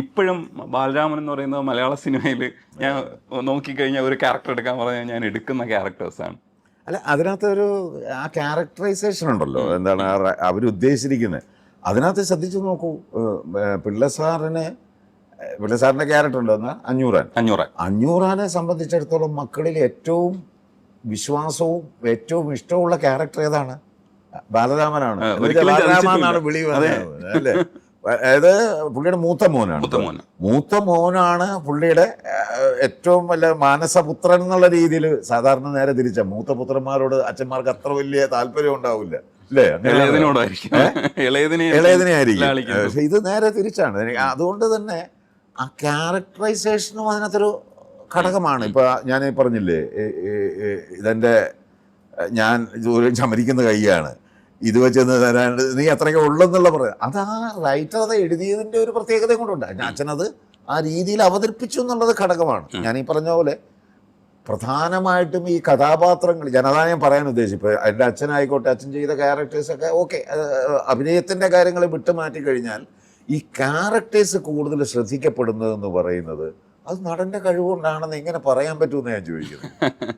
ഇപ്പോഴും ബാലരാമൻ എന്ന് പറയുന്നത് മലയാള സിനിമയിൽ ഞാൻ നോക്കിക്കഴിഞ്ഞാൽ ഒരു ക്യാരക്ടർ എടുക്കാൻ പറഞ്ഞാൽ ഞാൻ എടുക്കുന്ന ക്യാരക്ടേഴ്സാണ്. അല്ല, അതിനകത്തൊരു ആ ക്യാരക്ടറൈസേഷൻ ഉണ്ടല്ലോ, എന്താണ് അവരുദ്ദേശിച്ചിരിക്കുന്നത്. അതിനകത്ത് ശ്രദ്ധിച്ചു നോക്കൂ, പിള്ളസാറിൻ്റെ ക്യാരക്ടർ ഉണ്ടെന്ന് അഞ്ഞൂറാനെ സംബന്ധിച്ചിടത്തോളം മക്കളിൽ ഏറ്റവും വിശ്വാസവും ഏറ്റവും ഇഷ്ടമുള്ള ക്യാരക്ടർ ഏതാണ്? ബാലരാമനാണ്. ബാലരാമനാണ് വിളി വന്നത് അല്ലേ? അതായത് പുള്ളിയുടെ മൂത്ത മോനാണ് പുള്ളിയുടെ ഏറ്റവും വലിയ മാനസപുത്രൻ എന്നുള്ള രീതിയിൽ. സാധാരണ നേരെ തിരിച്ച മൂത്ത പുത്രന്മാരോട് അച്ഛന്മാർക്ക് അത്ര വലിയ താല്പര്യം ഉണ്ടാവില്ല അല്ലേ? ഇളയതിനെ ആയിരിക്കും. പക്ഷെ ഇത് നേരെ തിരിച്ചാണ്. അതുകൊണ്ട് തന്നെ ആ ക്യാരക്ടറൈസേഷനും അതിനകത്തൊരു ഘടകമാണ്. ഇപ്പൊ ഞാൻ പറഞ്ഞില്ലേ, ഇതെന്റെ ഞാൻ ചമരിക്കുന്ന കൈയാണ്, ഇത് വെച്ചെന്ന് തരാണ്ട് നീ അത്രയൊക്കെ ഉള്ളെന്നുള്ള പറയാം. അത് ആ റൈറ്റർ അത് എഴുതിയതിൻ്റെ ഒരു പ്രത്യേകത കൊണ്ടുണ്ട്. അച്ഛനത് ആ രീതിയിൽ അവതരിപ്പിച്ചു എന്നുള്ളത് ഘടകമാണ്. ഞാൻ ഈ പറഞ്ഞ പോലെ പ്രധാനമായിട്ടും ഈ കഥാപാത്രങ്ങൾ, ഞാനതാ ഞാൻ പറയാൻ ഉദ്ദേശിച്ചത്. എൻ്റെ അച്ഛനായിക്കോട്ടെ, അച്ഛൻ ചെയ്ത ക്യാരക്ടേഴ്സൊക്കെ ഓക്കെ, അഭിനയത്തിൻ്റെ കാര്യങ്ങൾ വിട്ടുമാറ്റി കഴിഞ്ഞാൽ ഈ ക്യാരക്ടേഴ്സ് കൂടുതൽ ശ്രദ്ധിക്കപ്പെടുന്നതെന്ന് പറയുന്നത് അത് നടൻ്റെ കഴിവുകൊണ്ടാണെന്ന് എങ്ങനെ പറയാൻ പറ്റുമെന്ന് ഞാൻ ചോദിക്കുന്നത്.